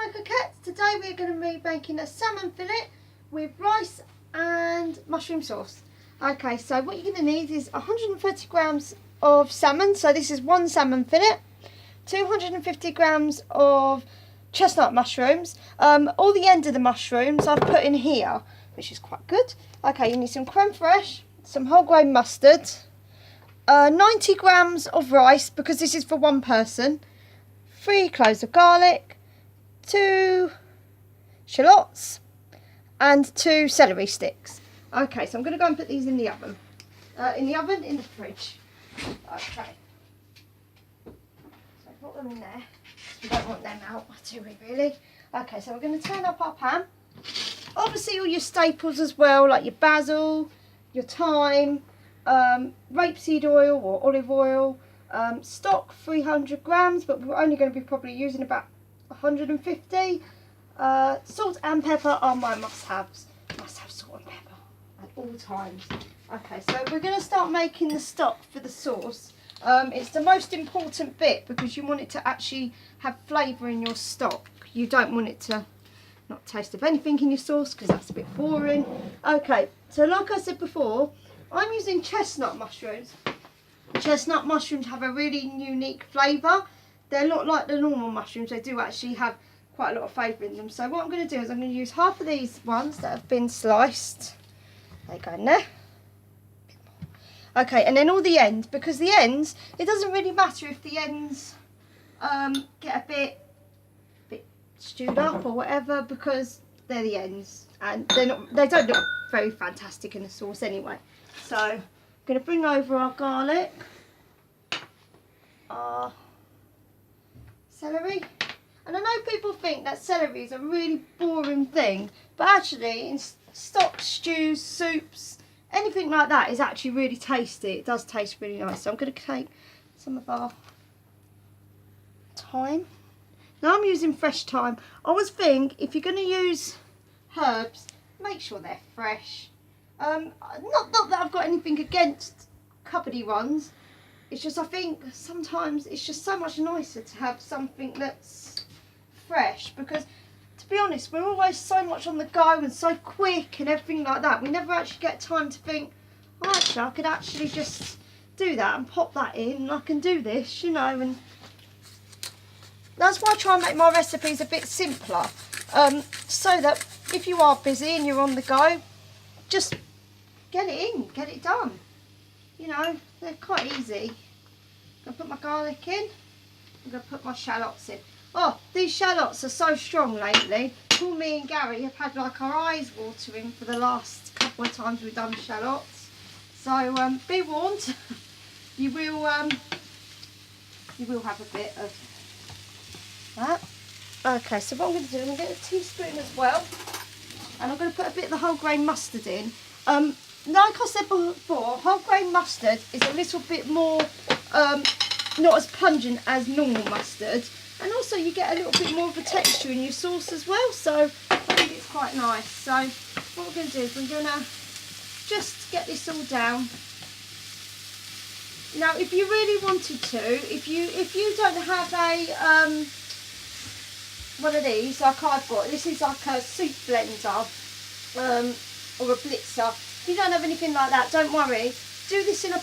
Hello coquettes, today we're going to be making a salmon fillet with rice and mushroom sauce. Okay, so what you're going to need is 130 grams of salmon, so this is one salmon fillet, 250 grams of chestnut mushrooms. All the end of the mushrooms I've put in here, which is quite good. Okay, you need some creme fraiche, some whole grain mustard, 90 grams of rice because this is for one person, 3 cloves of garlic, 2 shallots and 2 celery sticks. Okay, so I'm going to go and put these in the oven. In the fridge. Okay. So put them in there. We don't want them out, do we really? Okay, so we're going to turn up our pan. Obviously all your staples as well, like your basil, your thyme, rapeseed oil or olive oil, stock 300 grams, but we're only going to be probably using about 150. Salt and pepper are my must-haves. Must have salt and pepper at all times. Okay, so we're going to start making the stock for the sauce. It's the most important bit because you want it to actually have flavour in your stock. You don't want it to not taste of anything in your sauce because that's a bit boring. Okay, so like I said before, I'm using chestnut mushrooms. Chestnut mushrooms have a really unique flavour. They're not like the normal mushrooms, they do actually have quite a lot of flavour in them. So what I'm going to do is I'm going to use half of these ones that have been sliced. They go in there. Okay, and then all the ends, because the ends, it doesn't really matter if the ends get a bit stewed up or whatever, because they're the ends and they don't look very fantastic in the sauce anyway. So I'm going to bring over our garlic, our celery, and I know people think that celery is a really boring thing, but actually in stock, stews, soups, anything like that is actually really tasty. It does taste really nice. So I'm going to take some of our thyme. Now I'm using fresh thyme. I always think if you're going to use herbs, make sure they're fresh. Not that I've got anything against cupboardy ones. It's just I think sometimes it's just so much nicer to have something that's fresh, because to be honest we're always so much on the go and so quick and everything like that. We never actually get time to think, oh, actually I could actually just do that and pop that in and I can do this, you know. And that's why I try and make my recipes a bit simpler, so that if you are busy and you're on the go, just get it in, get it done. You know, they're quite easy. I'm going to put my garlic in. I'm going to put my shallots in. Oh, these shallots are so strong lately. Poor me and Gary have had like our eyes watering for the last couple of times we've done shallots. So be warned, you will have a bit of that. Okay, so what I'm going to do, I'm going to get a teaspoon as well, and I'm going to put a bit of the whole grain mustard in. Like I said before, whole grain mustard is a little bit more, not as pungent as normal mustard, and also you get a little bit more of a texture in your sauce as well, so I think it's quite nice. So what we're going to do is we're going to just get this all down. Now if you really wanted to, if you don't have a one of these like I've got, this is like a soup blender or a blitzer. If you don't have anything like that, don't worry. Do this in a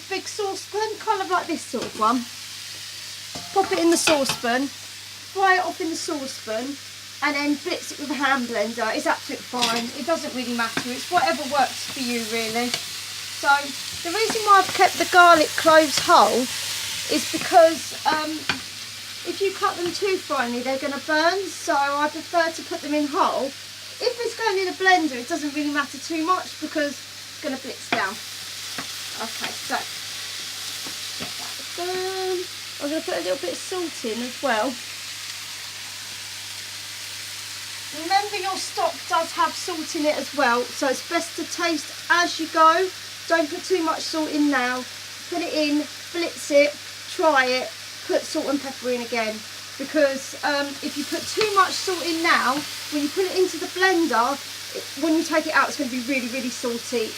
big saucepan, kind of like this sort of one. Pop it in the saucepan, fry it off in the saucepan, and then blitz it with a hand blender. It's absolutely fine. It doesn't really matter. It's whatever works for you, really. So the reason why I've kept the garlic cloves whole is because if you cut them too finely, they're going to burn. So I prefer to put them in whole. If it's going in a blender, it doesn't really matter too much because it's going to blitz down. Okay, so get that done. I'm going to put a little bit of salt in as well. Remember your stock does have salt in it as well, so it's best to taste as you go. Don't put too much salt in now. Put it in, blitz it, try it, put salt and pepper in again. Because if you put too much salt in now, when you put it into the blender, when you take it out, it's going to be really, really salty.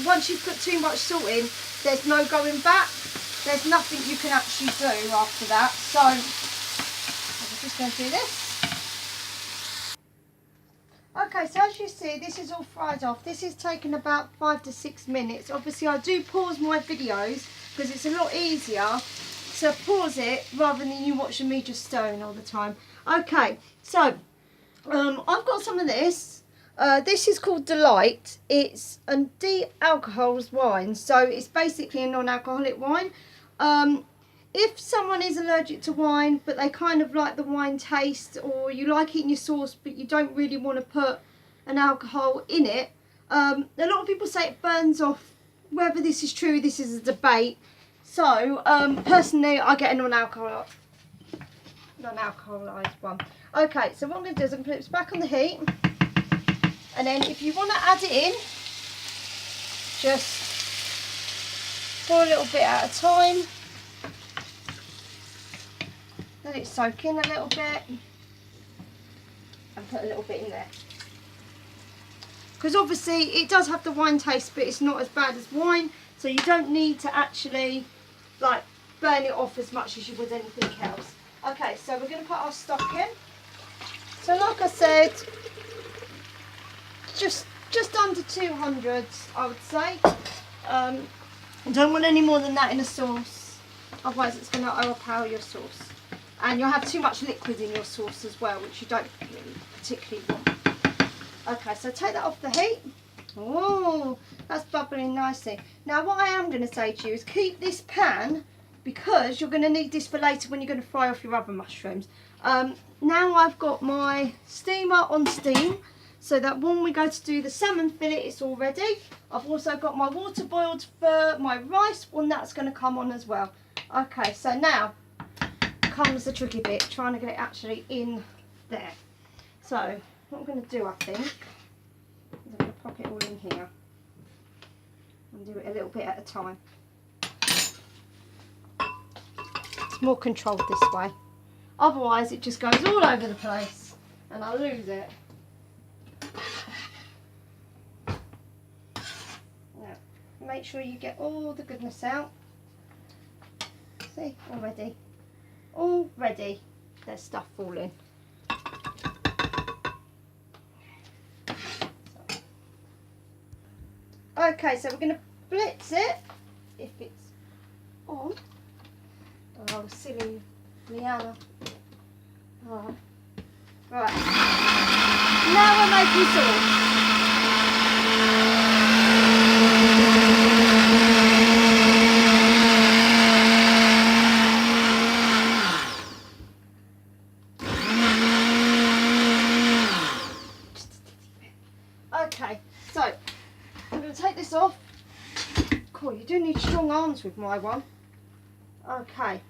Once you put too much salt in, there's no going back. There's nothing you can actually do after that. So just going to do this. Okay, so as you see, this is all fried off. This is taking about 5 to 6 minutes. Obviously, I do pause my videos because it's a lot easier to pause it rather than you watching me just stirring all the time. Okay, so I've got some of this. This is called Delight. It's a de-alcoholized wine, so it's basically a non-alcoholic wine. If someone is allergic to wine, but they kind of like the wine taste, or you like it in your sauce, but you don't really want to put an alcohol in it, a lot of people say it burns off. Whether this is true, this is a debate. So, personally, I get a non-alcoholized one. Okay, so what I'm going to do is I'm going to put this back on the heat. And then if you want to add it in, just pour a little bit at a time. Let it soak in a little bit and put a little bit in there, because obviously it does have the wine taste, but it's not as bad as wine, so you don't need to actually like burn it off as much as you would anything else. Okay, so we're going to put our stock in. So like I said, just under 200, I would say. Don't want any more than that in a sauce, otherwise it's going to overpower your sauce. And you'll have too much liquid in your sauce as well, which you don't really particularly want. Okay, so take that off the heat. Oh, that's bubbling nicely. Now what I am going to say to you is keep this pan, because you're going to need this for later when you're going to fry off your other mushrooms. Now I've got my steamer on steam, so that when we go to do the salmon fillet, it's all ready. I've also got my water boiled for my rice, one that's going to come on as well. Okay, so now comes the tricky bit, trying to get it actually in there. So what I'm going to do, I think, is I'm going to pop it all in here and do it a little bit at a time. It's more controlled this way, otherwise it just goes all over the place and I lose it. Now make sure you get all the goodness out. See, already there's stuff falling. Okay, so we're going to blitz it if it's on. Oh, silly Liana. Oh. Right. Now we're making sauce. Okay, so I'm going to take this off. Cool, you do need strong arms with my one. Okay,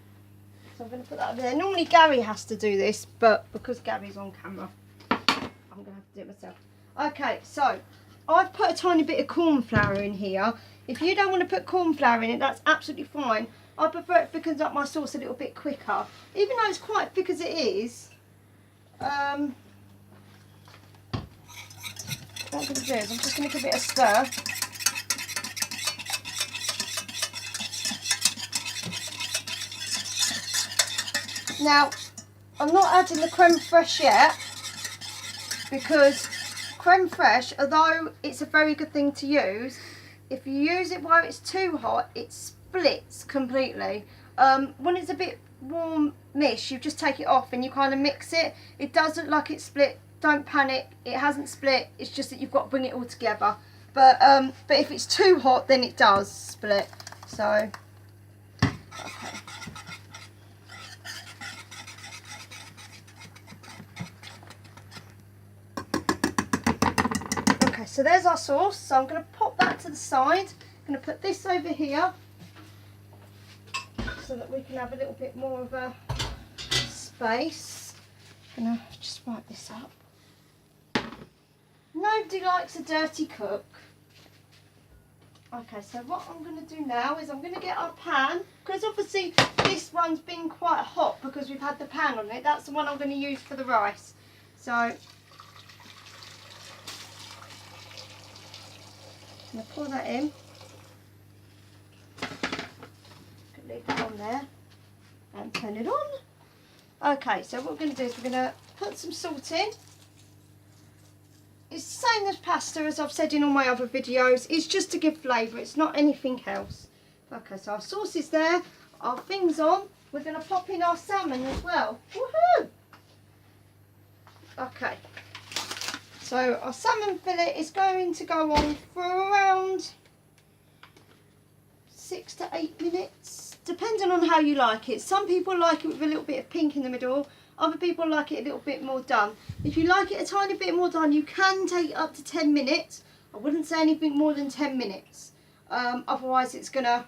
so I'm going to put that over there. Normally Gary has to do this, but because Gary's on camera, I'm going to have to do it myself. Okay, so I've put a tiny bit of corn flour in here. If you don't want to put corn flour in it, that's absolutely fine. I prefer it thickens up my sauce a little bit quicker. Even though it's quite thick as it is, what I'm going to do is I'm just going to give it a stir. Now, I'm not adding the creme fraiche yet, because creme fraiche, although it's a very good thing to use, if you use it while it's too hot, it splits completely. When it's a bit warmish, you just take it off and you kind of mix it. It does look like it's split. Don't panic, it hasn't split, it's just that you've got to bring it all together. But if it's too hot, then it does split. So, okay. Okay, so there's our sauce. So I'm going to pop that to the side. I'm going to put this over here so that we can have a little bit more of a space. I'm going to just wipe this up. Nobody likes a dirty cook. Okay, so what I'm going to do now is I'm going to get our pan, because obviously this one's been quite hot because we've had the pan on it. That's the one I'm going to use for the rice. So I'm going to pour that in. Leave that on there and turn it on. Okay, so what we're going to do is we're going to put some salt in. It's the same as pasta, as I've said in all my other videos. It's just to give flavour, it's not anything else. Okay, so our sauce is there, our thing's on. We're going to pop in our salmon as well. Woohoo! Okay, so our salmon fillet is going to go on for around 6 to 8 minutes, depending on how you like it. Some people like it with a little bit of pink in the middle. Other people like it a little bit more done. If you like it a tiny bit more done, you can take it up to 10 minutes. I wouldn't say anything more than 10 minutes. Otherwise it's going to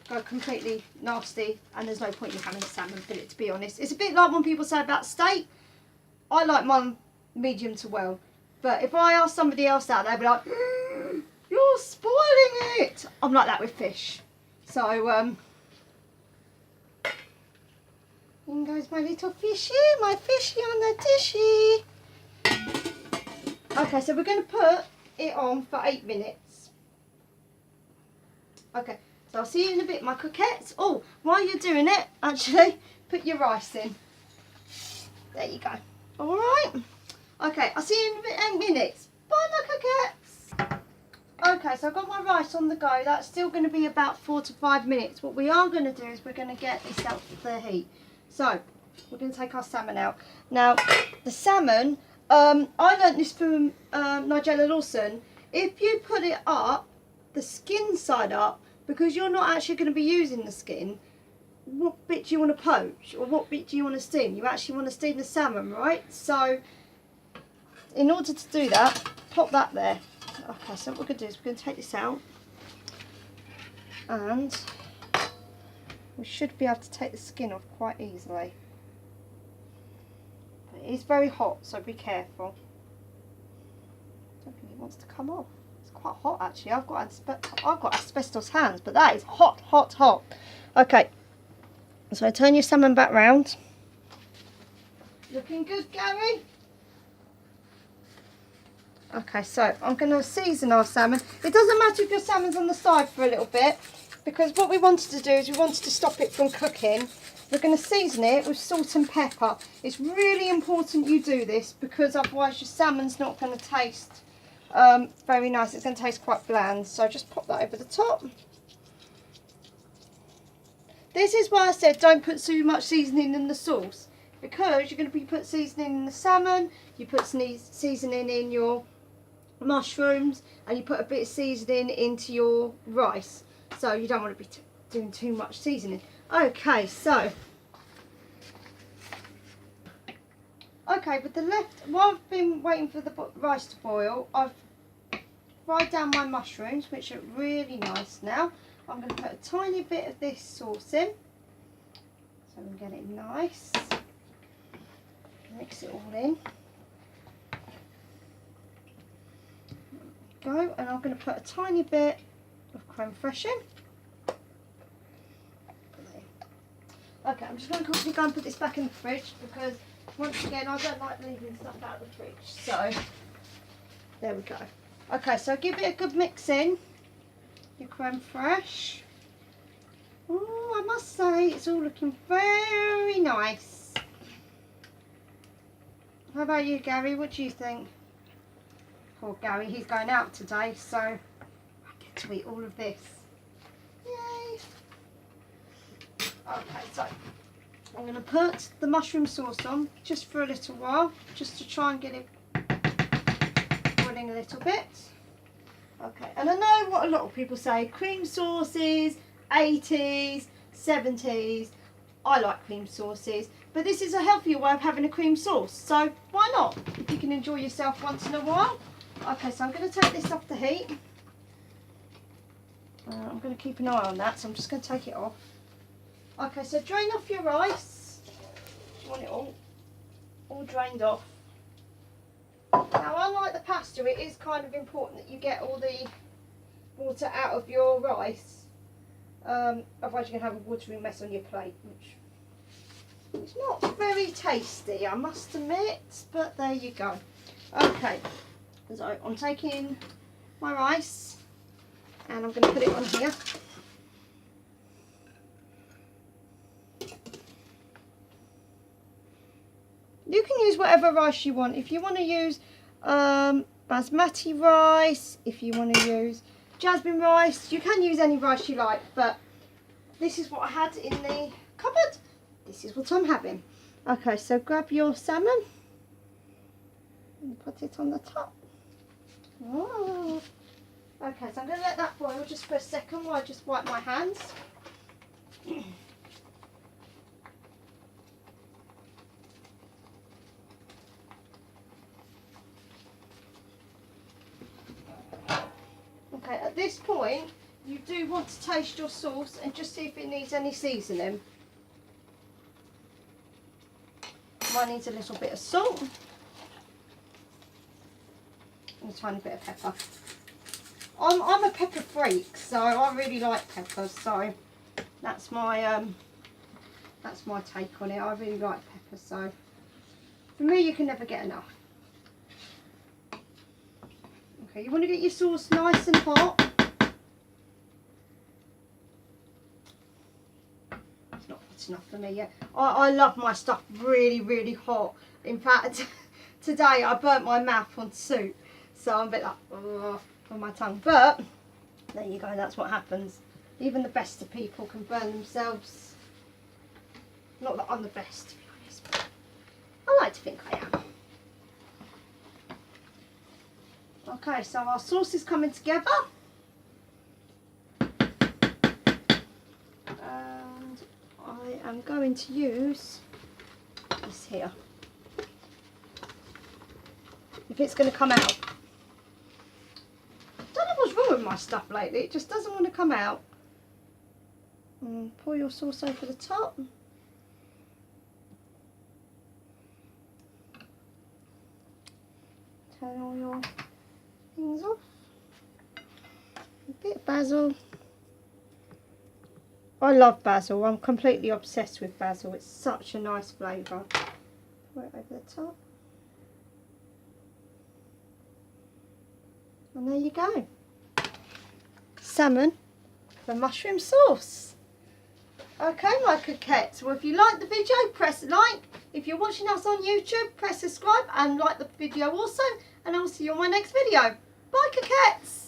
go completely nasty and there's no point in having a salmon fillet, to be honest. It's a bit like when people say about steak. I like mine medium to well. But if I ask somebody else that, they'd be like, you're spoiling it. I'm like that with fish. So, in goes my little fishy, my fishy on the tishy. Okay, so we're going to put it on for 8 minutes. Okay, so I'll see you in a bit, my coquettes. Oh, while you're doing it, actually, put your rice in. There you go. All right. Okay, I'll see you in a bit, 8 minutes. Bye, my coquettes. Okay, so I've got my rice on the go. That's still going to be about 4 to 5 minutes. What we are going to do is we're going to get this out of the heat. So, we're going to take our salmon out. Now, the salmon, I learnt this from Nigella Lawson. If you put it up, the skin side up, because you're not actually going to be using the skin, what bit do you want to poach? Or what bit do you want to steam? You actually want to steam the salmon, right? So, in order to do that, pop that there. Okay, so what we're going to do is we're going to take this out. And we should be able to take the skin off quite easily. But it is very hot, so be careful. I don't think it wants to come off. It's quite hot actually. I've got asbestos hands, but that is hot, hot, hot. Okay, so turn your salmon back round. Looking good, Gary? Okay, so I'm going to season our salmon. It doesn't matter if your salmon's on the side for a little bit, because what we wanted to do is we wanted to stop it from cooking. We're going to season it with salt and pepper. It's really important you do this, because otherwise your salmon's not going to taste very nice. It's going to taste quite bland. So just pop that over the top. This is why I said don't put too much seasoning in the sauce, because you're going to be put seasoning in the salmon, you put seasoning in your mushrooms, and you put a bit of seasoning into your rice. So you don't want to be doing too much seasoning. Okay, so with the while I've been waiting for the rice to boil, I've fried down my mushrooms, which are really nice now. I'm going to put a tiny bit of this sauce in, so we can get it nice. Mix it all in. There we go, and I'm going to put a tiny bit of creme fraiche in. Okay, I'm just going to quickly go and put this back in the fridge, because once again I don't like leaving stuff out of the fridge. So there we go. Okay, so give it a good mix in. Your creme fraiche. Oh, I must say it's all looking very nice. How about you, Gary? What do you think? Poor Gary, he's going out today, so I get to eat all of this. Yay! Okay, so I'm going to put the mushroom sauce on just for a little while, just to try and get it boiling a little bit. Okay, and I know what a lot of people say, cream sauces, 80s, 70s. I like cream sauces, but this is a healthier way of having a cream sauce, so why not, if you can enjoy yourself once in a while. Okay, so I'm going to take this off the heat. I'm going to keep an eye on that, so I'm just going to take it off. Okay, so drain off your rice. You want it all drained off. Now, unlike the pasta, it is kind of important that you get all the water out of your rice. Otherwise, you can have a watery mess on your plate, which is not very tasty, I must admit. But there you go. Okay, so I'm taking my rice and I'm going to put it on here. You can use whatever rice you want. If you want to use basmati rice, if you want to use jasmine rice, you can use any rice you like, but this is what I had in the cupboard. This is what I'm having. Okay, so grab your salmon and put it on the top. Oh. Okay, so I'm going to let that boil just for a second while I just wipe my hands. Okay, at this point, you do want to taste your sauce and just see if it needs any seasoning. Mine needs a little bit of salt and a tiny bit of pepper. I'm a pepper freak, so I really like peppers. So that's my take on it. I really like peppers, so for me, you can never get enough. Okay, you want to get your sauce nice and hot. It's not hot enough for me yet. I love my stuff really, really hot. In fact, today I burnt my mouth on soup, so I'm a bit like, ugh, on my tongue. But there you go, that's what happens. Even the best of people can burn themselves. Not that I'm the best, to be honest, but I like to think I am. Okay, so our sauce is coming together. And I am going to use this here. If it's going to come out. I don't know what's wrong with my stuff lately. It just doesn't want to come out. And pour your sauce over the top. Turn all your things off. A bit of basil. I love basil. I'm completely obsessed with basil. It's such a nice flavour. Pour it over the top. And there you go. Salmon for mushroom sauce. Okay, my coquettes. Well, if you like the video, press like. If you're watching us on YouTube, press subscribe and like the video also. And I'll see you on my next video. Bye, coquettes.